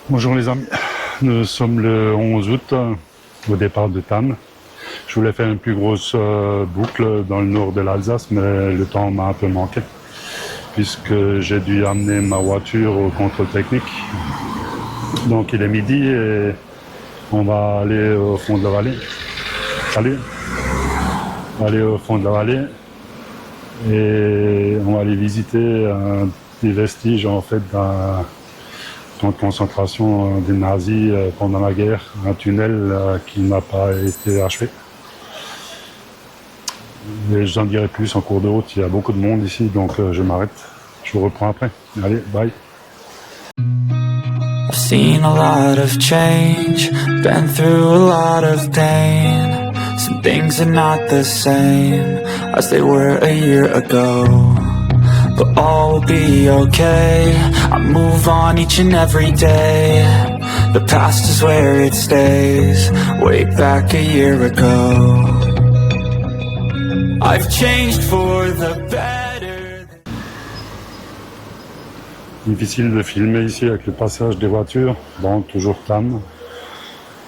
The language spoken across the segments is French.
Bonjour les amis, nous sommes le 11 août au départ de Thann. Je voulais faire une plus grosse boucle dans le nord de l'Alsace, mais le temps m'a un peu manqué puisque j'ai dû amener ma voiture au contrôle technique. Donc il est midi et on va aller au fond de la vallée. Salut. On va aller au fond de la vallée et on va aller visiter des vestiges en fait d'un camp de concentration des nazis pendant la guerre, un tunnel qui n'a pas été achevé. Et j'en dirai plus en cours de route, il y a beaucoup de monde ici, donc je m'arrête. Je vous reprends après. Allez, bye. I've seen a lot of change, been through a lot of pain. Some things are not the same as they were a year ago, but all will be okay. I move on each and every day. The past is where it stays, way back a year ago. I've changed for the better. Difficile de filmer ici avec le passage des voitures, bon, toujours Thann.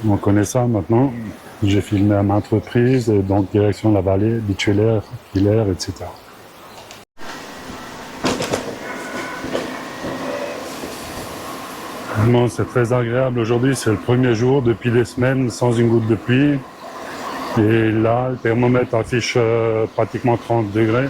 On connaît ça maintenant. J'ai filmé à maintes reprises, et donc direction la vallée, Bitcheler, Hiller, etc. Vraiment, c'est très agréable aujourd'hui, c'est le premier jour depuis des semaines sans une goutte de pluie. Et là, le thermomètre affiche pratiquement 30 degrés.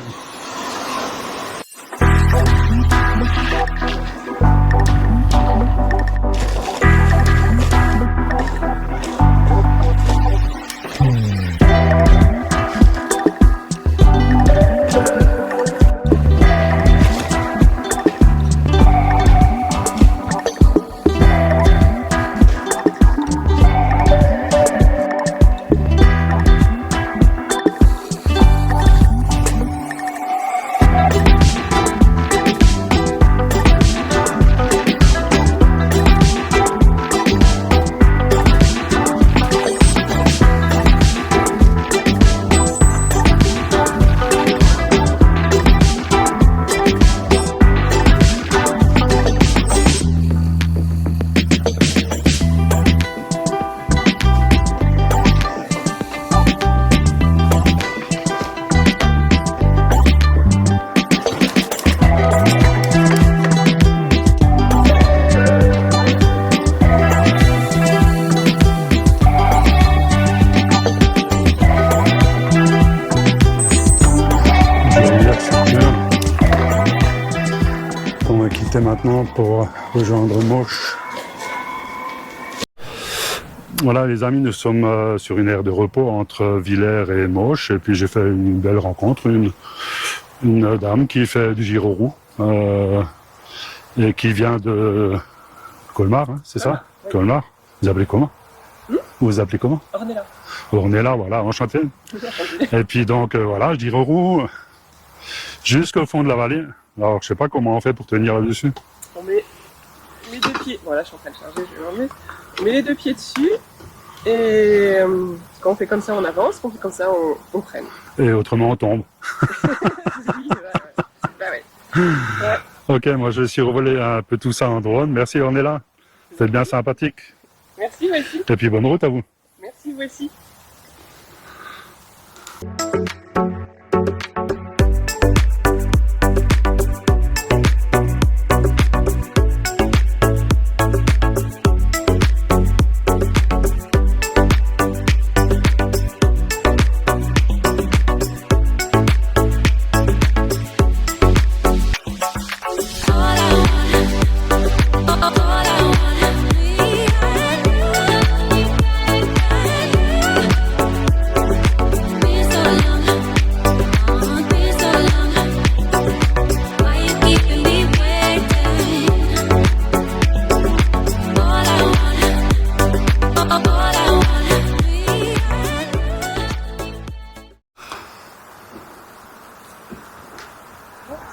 On va quitter maintenant pour rejoindre Mauch. Voilà les amis, nous sommes sur une aire de repos entre Villers et Mauch, et puis j'ai fait une belle rencontre, une dame qui fait du gyro roue et qui vient de Colmar, hein, c'est ça? Oui. Colmar. Vous appelez comment? Vous vous appelez comment? Ornella. Ornella, voilà, enchanté. Et puis donc voilà, gyro roue jusqu'au fond de la vallée. Alors je sais pas comment on fait pour tenir là-dessus. On met les deux pieds, voilà, je suis en train de charger, je vais l'enlever. On met les deux pieds dessus et quand on fait comme ça on avance, quand on fait comme ça on freine. Et autrement on tombe. Oui, ouais. Ok, moi je vais survoler un peu tout ça en drone. Merci Ornella, c'est bien sympathique. Merci, vous aussi. Et puis bonne route à vous. Merci, vous aussi.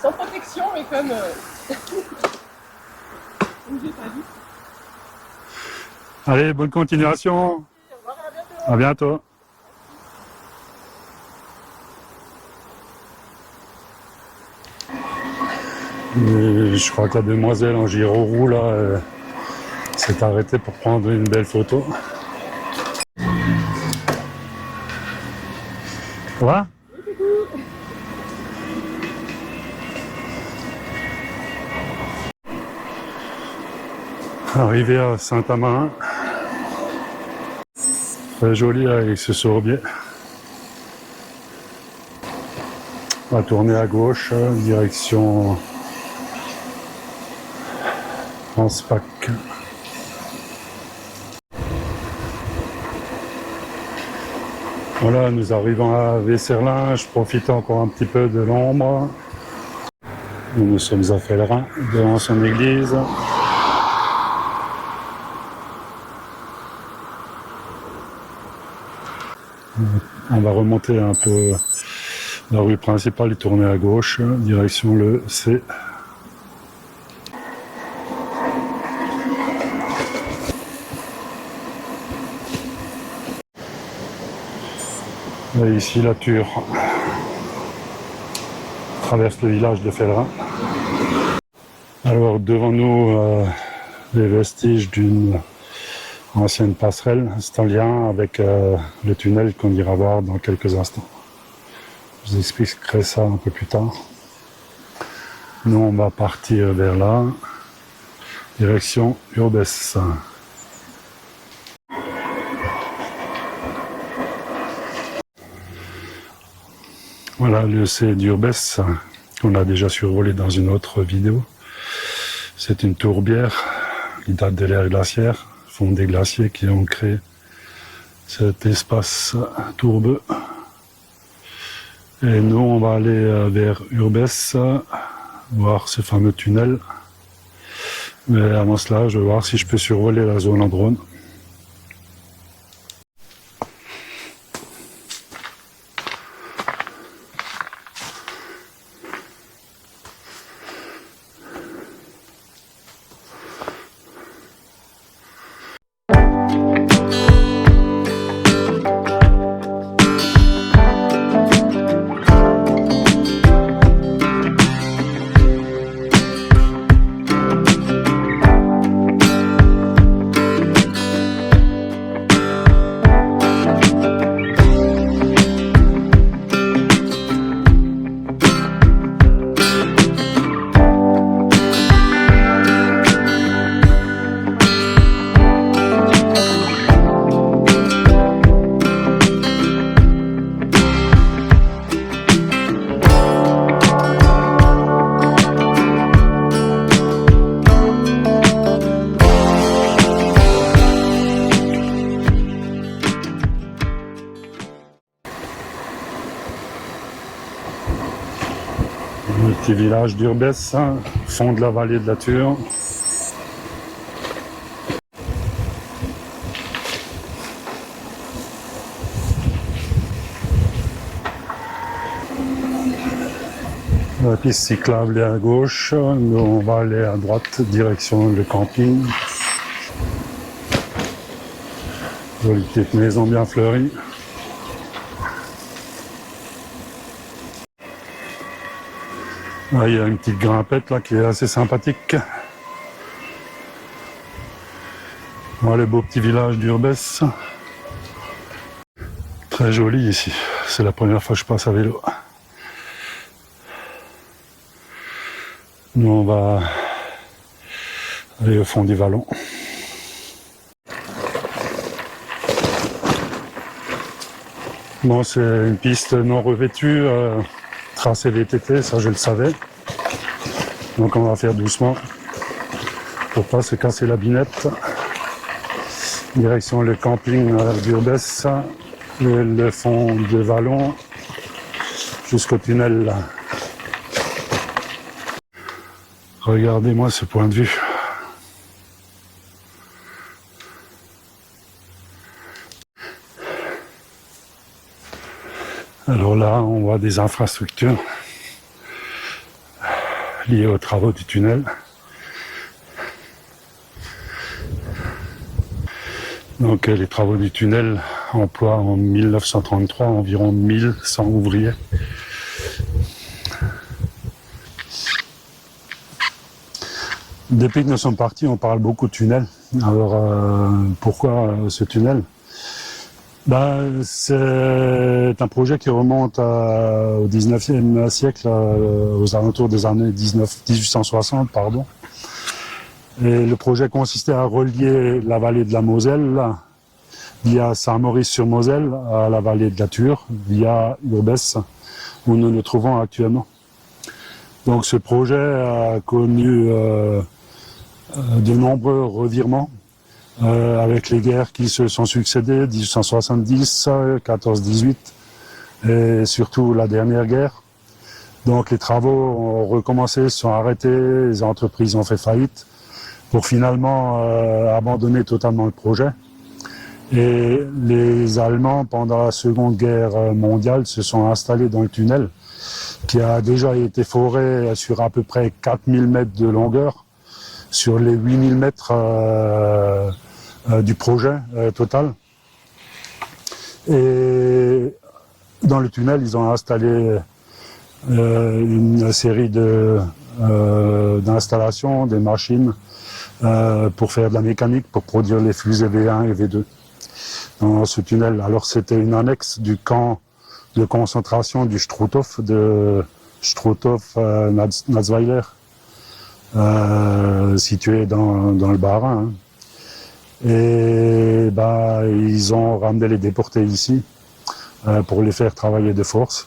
Sans protection, mais comme j'ai pas dit. Allez, bonne continuation. Au revoir et à bientôt. À bientôt. Je crois que la demoiselle en gyro roue là, s'est arrêté pour prendre une belle photo. Ça va? Arrivé à Saint-Amarin. Très joli avec ce sourbier. On va tourner à gauche, direction Anspach. Voilà, nous arrivons à Vesserlin. Je profite encore un petit peu de l'ombre. Nous sommes à Fellerin, devant son église. On va remonter un peu la rue principale et tourner à gauche, direction le C. Et ici la Ture traverse le village de Fellerin. Alors devant nous, les vestiges d'une ancienne passerelle, c'est en lien avec le tunnel qu'on ira voir dans quelques instants. Je vous expliquerai ça un peu plus tard. Nous on va partir vers là, direction Urbès. Voilà le C d'Urbès qu'on a déjà survolé dans une autre vidéo. C'est une tourbière qui date de l'ère glaciaire. Ce sont des glaciers qui ont créé cet espace tourbeux. Et nous, on va aller vers Urbès, voir ce fameux tunnel. Mais avant cela, je vais voir si je peux survoler la zone en drone. Le petit village d'Urbès, fond de la vallée de la Ture. La piste cyclable est à gauche, nous on va aller à droite, direction le camping. Jolie petite maison bien fleurie. Là, il y a une petite grimpette là qui est assez sympathique. Voilà le beau petit village d'Urbès. Très joli ici. C'est la première fois que je passe à vélo. Nous on va aller au fond du vallon. Bon, c'est une piste non revêtue, tracé VTT, ça je le savais. Donc on va faire doucement pour pas se casser la binette. Direction le camping d'Urbès, le fond de vallon jusqu'au tunnel là. Regardez-moi ce point de vue. Alors là, on voit des infrastructures liées aux travaux du tunnel. Donc les travaux du tunnel emploient en 1933 environ 1100 ouvriers. Depuis que nous sommes partis, on parle beaucoup de tunnels. Alors, pourquoi ce tunnel? C'est un projet qui remonte au 19e siècle, aux alentours des années 1860, pardon. Et le projet consistait à relier la vallée de la Moselle, via Saint-Maurice-sur-Moselle, à la vallée de la Thur, via Urbès, où nous nous trouvons actuellement. Donc ce projet a connu de nombreux revirements, avec les guerres qui se sont succédées, 1870, 14-18, et surtout la dernière guerre. Donc les travaux ont recommencé, se sont arrêtés, les entreprises ont fait faillite, pour finalement abandonner totalement le projet. Et les Allemands, pendant la Seconde Guerre mondiale, se sont installés dans le tunnel, qui a déjà été foré sur à peu près 4000 mètres de longueur, sur les 8000 mètres du projet total. Et dans le tunnel, ils ont installé une série d'installations, des machines pour faire de la mécanique, pour produire les fusées V1 et V2 dans ce tunnel. Alors c'était une annexe du camp de concentration du Struthof, de Struthof-Natzweiler, situé dans le Bas-Rhin. Hein. Et ils ont ramené les déportés ici pour les faire travailler de force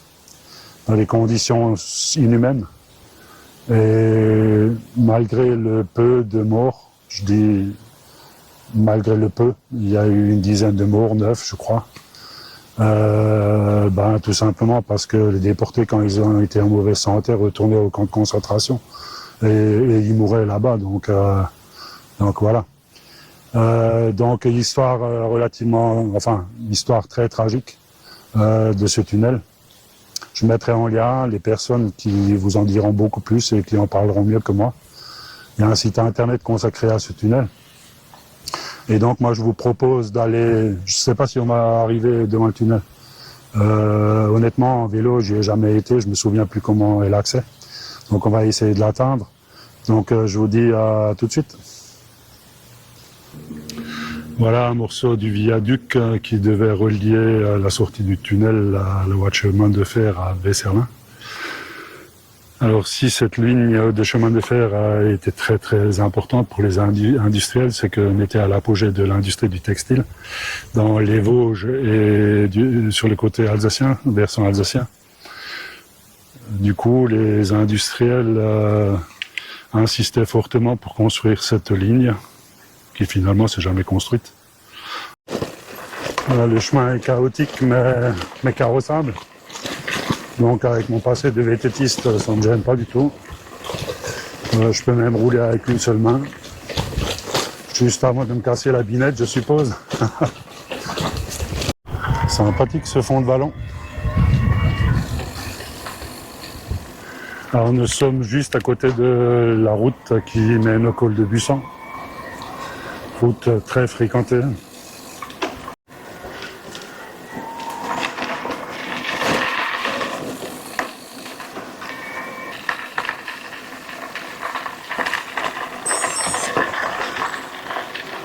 dans des conditions inhumaines. Et malgré le peu de morts, je dis malgré le peu, il y a eu une dizaine de morts, 9 je crois. Tout simplement parce que les déportés, quand ils ont été en mauvaise santé, retournaient au camp de concentration et ils mouraient là-bas. Donc voilà. Donc histoire histoire très tragique de ce tunnel. Je mettrai en lien les personnes qui vous en diront beaucoup plus et qui en parleront mieux que moi. Il y a un site internet consacré à ce tunnel. Et donc moi je vous propose d'aller, je ne sais pas si on va arriver devant le tunnel. Honnêtement, en vélo, j'y ai jamais été, je me souviens plus comment est l'accès. Donc on va essayer de l'atteindre. Donc je vous dis à tout de suite. Voilà un morceau du viaduc qui devait relier la sortie du tunnel à la voie de chemin de fer à Vesserlin. Alors si cette ligne de chemin de fer a été très très importante pour les industriels, c'est qu'on était à l'apogée de l'industrie du textile dans les Vosges et sur le côté alsacien, versant alsacien. Du coup, les industriels insistaient fortement pour construire cette ligne qui finalement s'est jamais construite. Voilà, le chemin est chaotique mais carrossable. Donc avec mon passé de vététiste, ça ne me gêne pas du tout. Je peux même rouler avec une seule main. Juste avant de me casser la binette, je suppose. Sympathique ce fond de vallon. Alors nous sommes juste à côté de la route qui mène au col de Bussan. Route très fréquentée.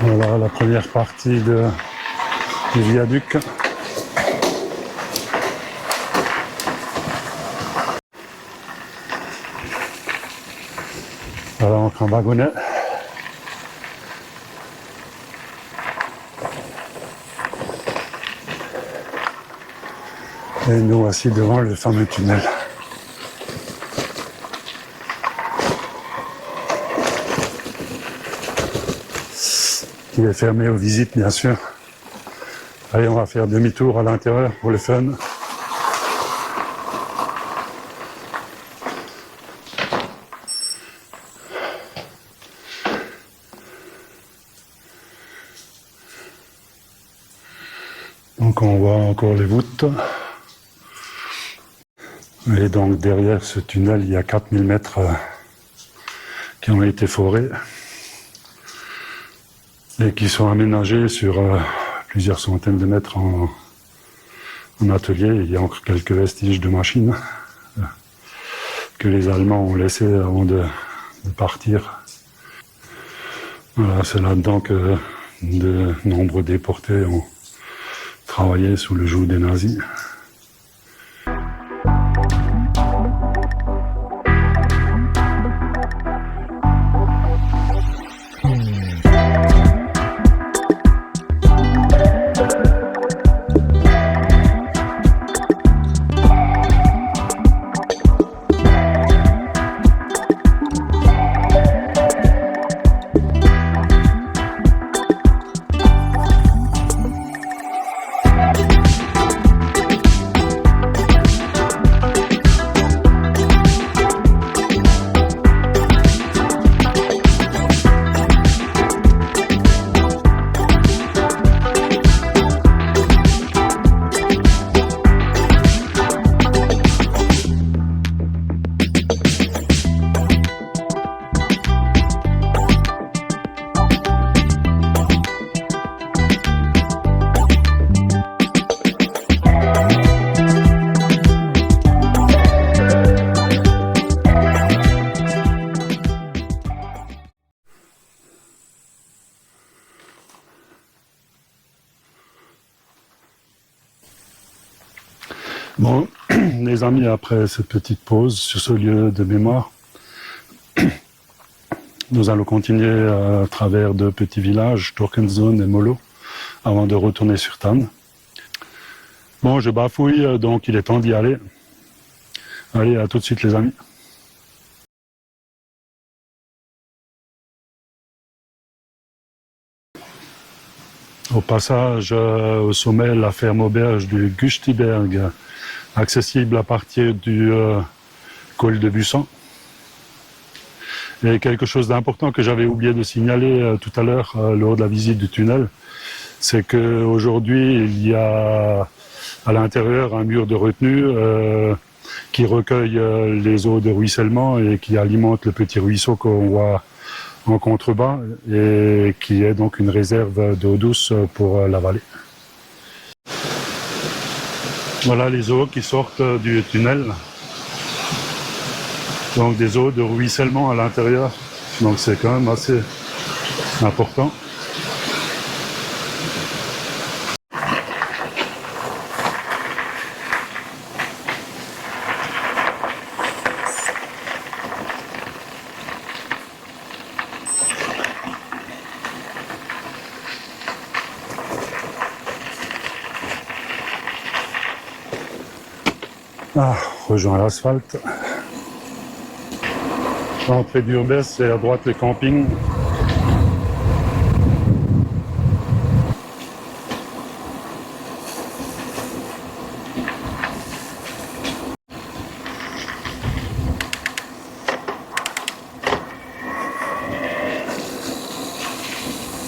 Voilà la première partie du viaduc. Voilà encore un wagonnet. Et nous voici devant le fameux tunnel. Qui est fermé aux visites, bien sûr. Allez, on va faire demi-tour à l'intérieur pour le fun. Donc on voit encore les voûtes. Et donc derrière ce tunnel, il y a 4000 mètres qui ont été forés et qui sont aménagés sur plusieurs centaines de mètres en atelier. Il y a encore quelques vestiges de machines que les Allemands ont laissés avant de partir. Voilà, c'est là-dedans que de nombreux déportés ont travaillé sous le joug des nazis. Bon, les amis, après cette petite pause sur ce lieu de mémoire, nous allons continuer à travers de petits villages, Torkenzon et Molo, avant de retourner sur Tann. Bon, je bafouille, donc il est temps d'y aller. Allez, à tout de suite les amis. Au passage, au sommet, la ferme auberge du Gustiberg, accessible à partir du col de Bussan. Et quelque chose d'important que j'avais oublié de signaler tout à l'heure lors de la visite du tunnel, c'est qu'aujourd'hui, il y a à l'intérieur un mur de retenue qui recueille les eaux de ruissellement et qui alimente le petit ruisseau qu'on voit en contrebas et qui est donc une réserve d'eau douce pour la vallée. Voilà les eaux qui sortent du tunnel. Donc des eaux de ruissellement à l'intérieur. Donc c'est quand même assez important. Ah, rejoint l'asphalte. L'entrée d'Urbès, c'est à droite le camping.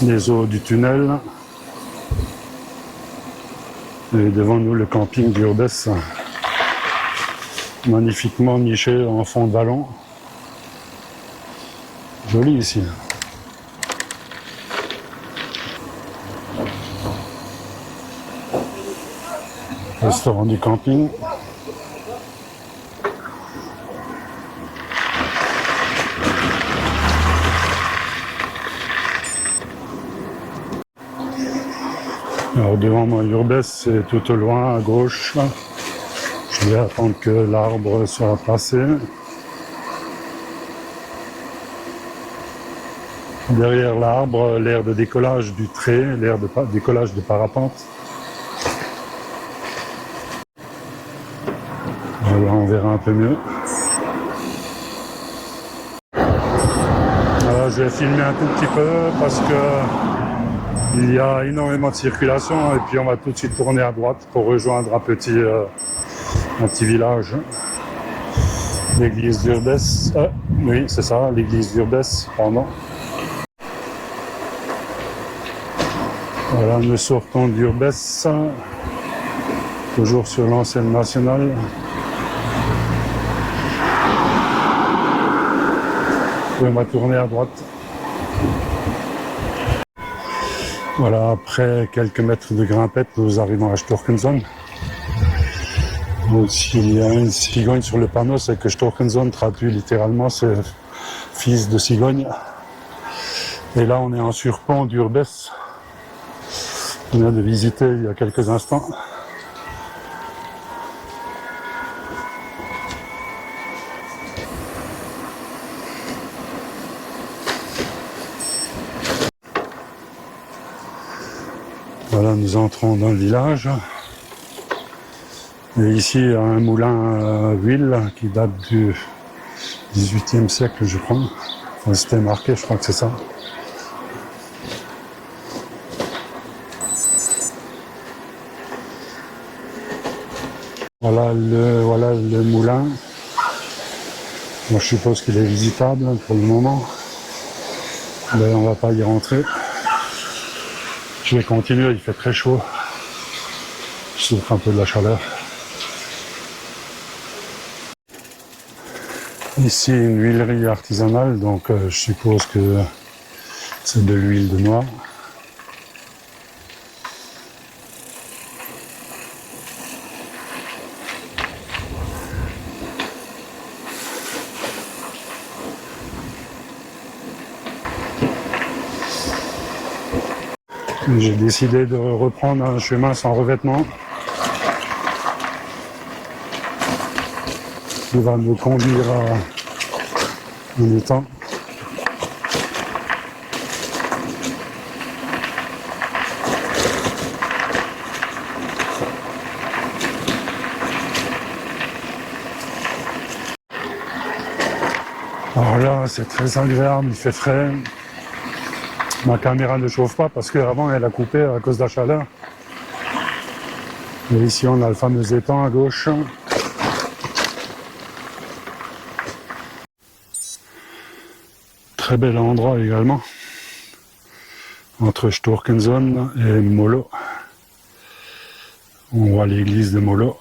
Les eaux du tunnel. Et devant nous le camping d'Urbès. Magnifiquement niché en fond de vallon. Joli ici. Restaurant du camping. Alors devant moi, Urbès, c'est tout au loin à gauche. Je vais attendre que l'arbre soit placé. Derrière l'arbre, l'aire de décollage du trait, l'aire de décollage de parapente. Voilà, on verra un peu mieux. Voilà, je vais filmer un tout petit peu parce que il y a énormément de circulation et puis on va tout de suite tourner à droite pour rejoindre un petit village. L'église d'Urbès. Oui, c'est ça, l'église d'Urbès, pardon. Voilà, nous sortons d'Urbès, toujours sur l'ancienne nationale. Et on va tourner à droite. Voilà, après quelques mètres de grimpette, nous arrivons à Storkenzon. Donc, s'il y a une cigogne sur le panneau, c'est que Storkenzon traduit littéralement c'est fils de cigogne. Et là, on est en surplomb d'Urbès. On vient de visiter il y a quelques instants. Voilà, nous entrons dans le village. Et ici, il y a un moulin à huile qui date du XVIIIe siècle, je crois. Enfin, c'était marqué, je crois que c'est ça. Voilà le moulin. Moi, je suppose qu'il est visitable pour le moment. Mais on va pas y rentrer. Je vais continuer, il fait très chaud. Je souffre un peu de la chaleur. Ici, une huilerie artisanale, donc je suppose que c'est de l'huile de noix. J'ai décidé de reprendre un chemin sans revêtement qui va me conduire à un étang. Alors là, c'est très agréable, il fait frais. Ma caméra ne chauffe pas parce qu'avant elle a coupé à cause de la chaleur. Et ici on a le fameux étang à gauche. Très bel endroit également. Entre Sturkenson et Molo. On voit l'église de Molo.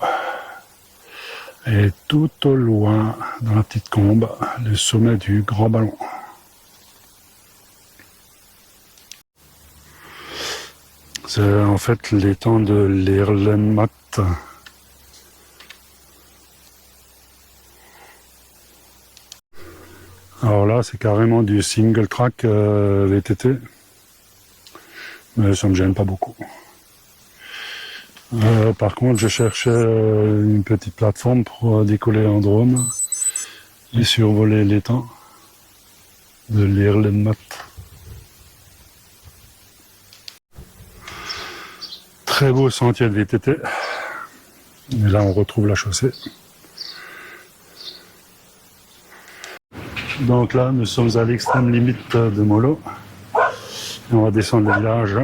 Et tout au loin, dans la petite combe, le sommet du Grand Ballon. C'est en fait l'étang de l'Erlenmat. Alors là, c'est carrément du single track VTT. Mais ça me gêne pas beaucoup. Par contre, je cherchais une petite plateforme pour décoller en drone et survoler l'étang de l'Erlenmat. Très beau sentier de VTT. Et là, on retrouve la chaussée. Donc là, nous sommes à l'extrême limite de Molo. Et on va descendre le village.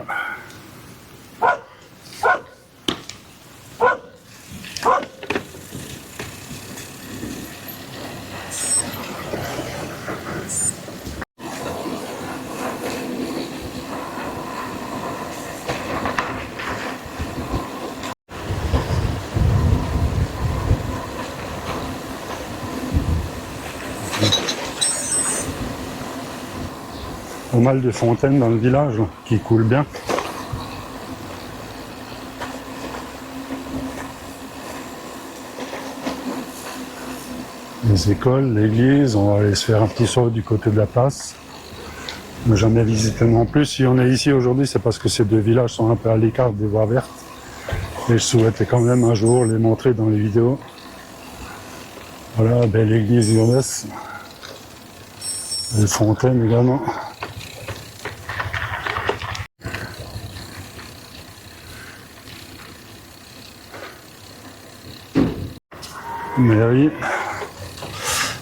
Pas mal de fontaines dans le village qui coulent bien. Les écoles, l'église, on va aller se faire un petit saut du côté de la place. On n'a jamais visité non plus. Si on est ici aujourd'hui, c'est parce que ces deux villages sont un peu à l'écart des voies vertes. Et je souhaitais quand même un jour les montrer dans les vidéos. Voilà, belle église Urbès. Les fontaines également. Mairie.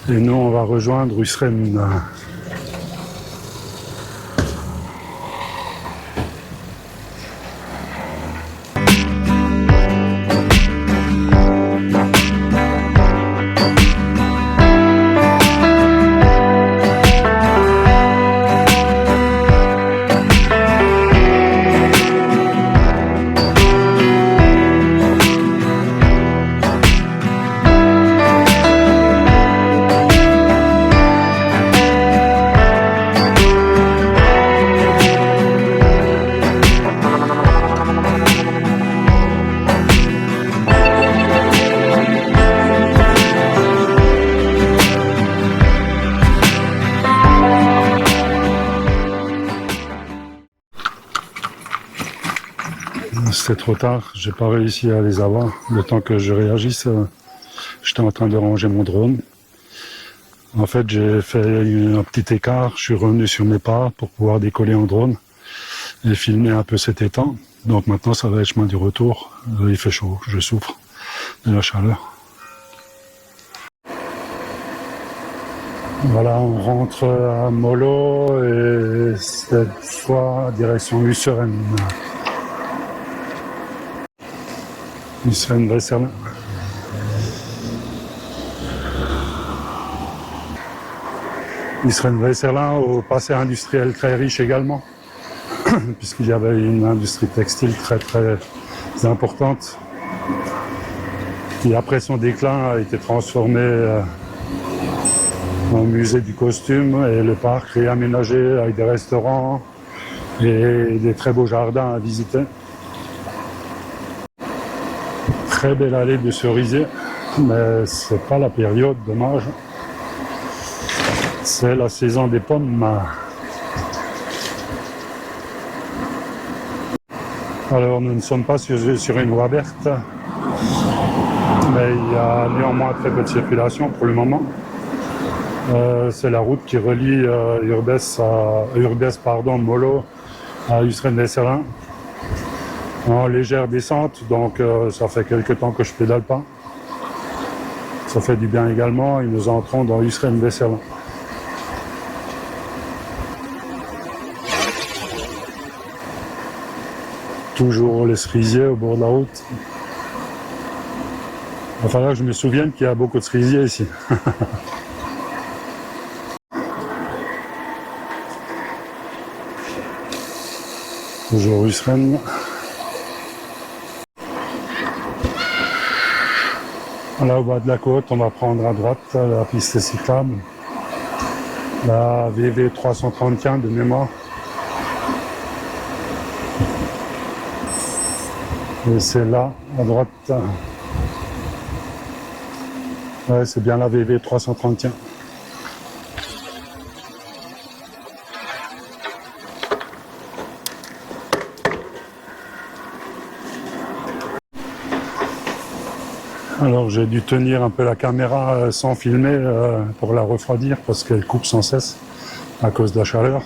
Et nous, on va rejoindre Usren. C'était trop tard, j'ai pas réussi à les avoir. Le temps que je réagisse, j'étais en train de ranger mon drone. En fait, j'ai fait un petit écart, je suis revenu sur mes pas pour pouvoir décoller en drone et filmer un peu cet étang. Donc maintenant, ça va être chemin du retour. Il fait chaud, je souffre de la chaleur. Voilà, on rentre à Molo et cette fois direction Usseren. Usseren-Weserlin. Usseren-Weserlin au passé industriel très riche également, puisqu'il y avait une industrie textile très très importante qui après son déclin a été transformée en musée du costume et le parc réaménagé avec des restaurants et des très beaux jardins à visiter. Très belle allée de cerisiers, mais c'est pas la période, dommage. C'est la saison des pommes. Alors nous ne sommes pas sur une voie verte, mais il y a néanmoins très peu de circulation pour le moment. C'est la route qui relie Molo à Usseren-Weserlin en légère descente, donc ça fait quelques temps que je pédale pas. Ça fait du bien également et nous entrons dans Usseren-Weserlin. Toujours les cerisiers au bord de la route. Il va falloir que je me souvienne qu'il y a beaucoup de cerisiers ici. Toujours Usseren. Là au bas de la côte, on va prendre à droite la piste cyclable. La VV 331 de mémoire. Et c'est là, à droite. Ouais, c'est bien la VV 331. Alors j'ai dû tenir un peu la caméra sans filmer pour la refroidir parce qu'elle coupe sans cesse à cause de la chaleur.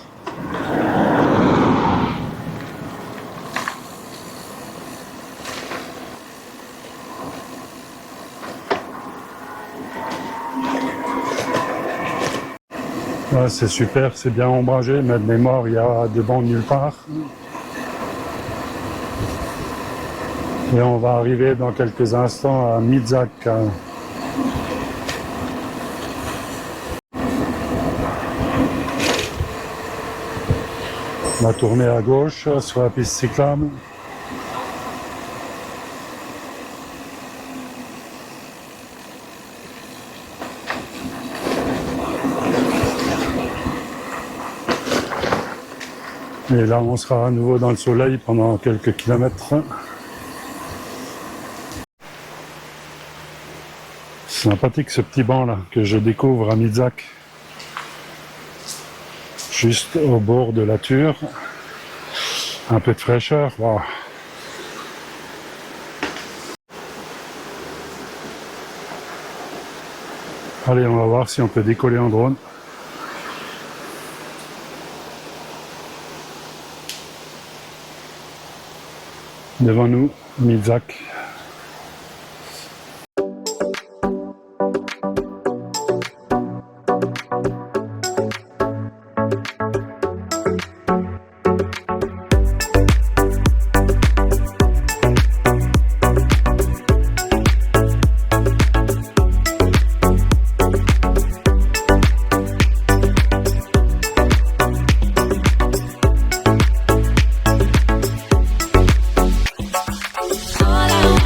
Ouais, c'est super, c'est bien ombragé, mais de mémoire il y a de bancs nulle part. Et on va arriver dans quelques instants à Mizak. On va tourner à gauche sur la piste cyclable. Et là, on sera à nouveau dans le soleil pendant quelques kilomètres. Sympathique ce petit banc là que je découvre à Mizak. Juste au bord de la Ture. Un peu de fraîcheur. Wow. Allez, on va voir si on peut décoller en drone. Devant nous, Mizak. All I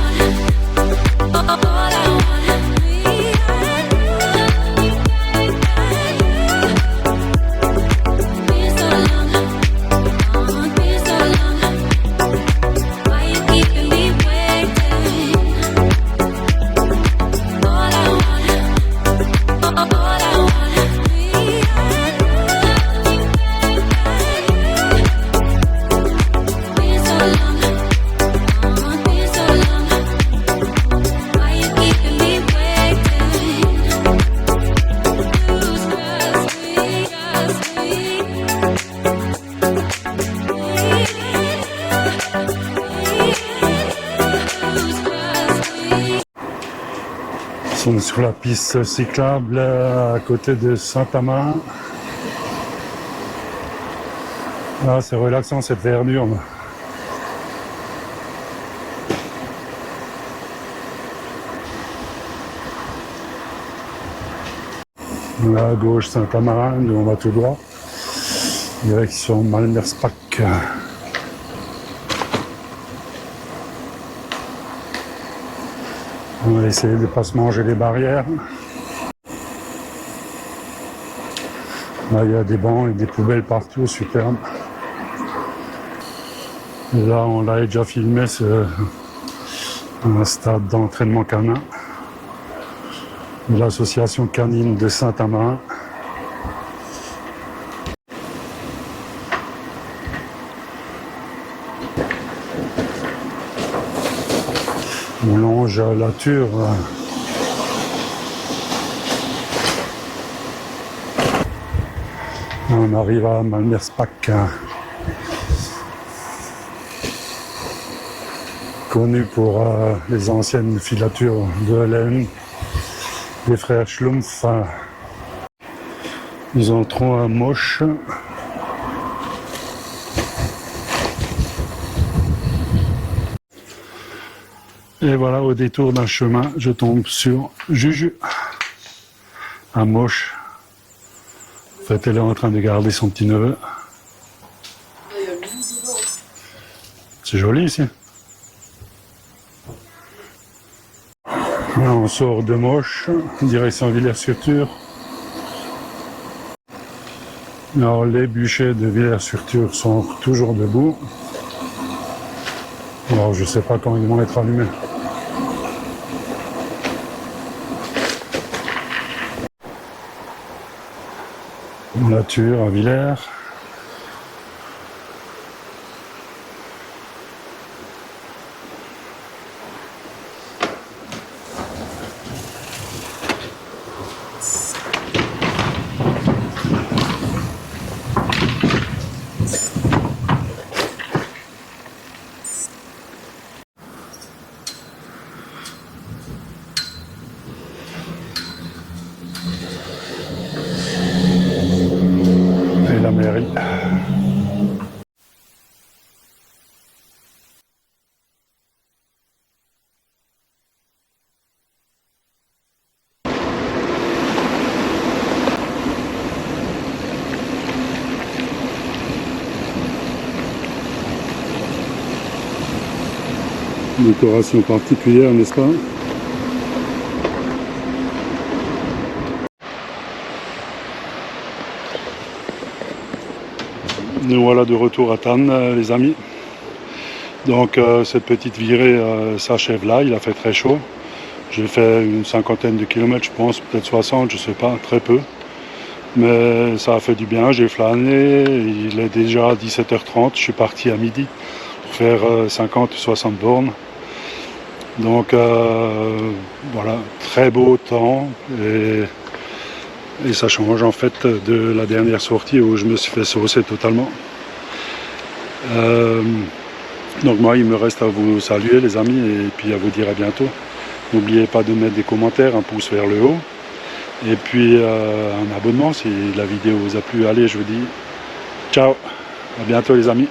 Nous sommes sur la piste cyclable à côté de Saint-Amain. Ah, c'est relaxant cette verdure. Là, à gauche Saint-Amarin, nous on va tout droit. Direction Malmersbach. On va essayer de ne pas se manger les barrières. Là, il y a des bancs et des poubelles partout, superbe. Et là, on l'a déjà filmé, c'est un stade d'entraînement canin de l'association canine de Saint-Amain. On longe la Ture. On arrive à Malmersbach, connu pour les anciennes filatures de laine des frères Schlumpf. Ils entrons à Moche. Et voilà, au détour d'un chemin, je tombe sur Juju, à Moche. En fait, elle est en train de garder son petit neveu. C'est joli ici. Là, on sort de Moche, direction Villers-sur-Tur. Alors, les bûchers de Villers-sur-Tur sont toujours debout. Alors, je ne sais pas quand ils vont être allumés. La Ture à Villers. Et la mairie. Décoration particulière, n'est-ce pas? Nous voilà de retour à Thann, les amis. Donc cette petite virée s'achève là, il a fait très chaud. J'ai fait une cinquantaine de kilomètres, je pense, peut-être 60, je sais pas, très peu. Mais ça a fait du bien, j'ai flâné, il est déjà 17h30, je suis parti à midi pour faire 50 ou 60 bornes. Donc voilà, très beau temps et ça change en fait de la dernière sortie où je me suis fait saucer totalement. Donc moi il me reste à vous saluer les amis et puis à vous dire à bientôt. N'oubliez pas de mettre des commentaires, un pouce vers le haut et puis un abonnement si la vidéo vous a plu. Allez, je vous dis ciao, à bientôt les amis.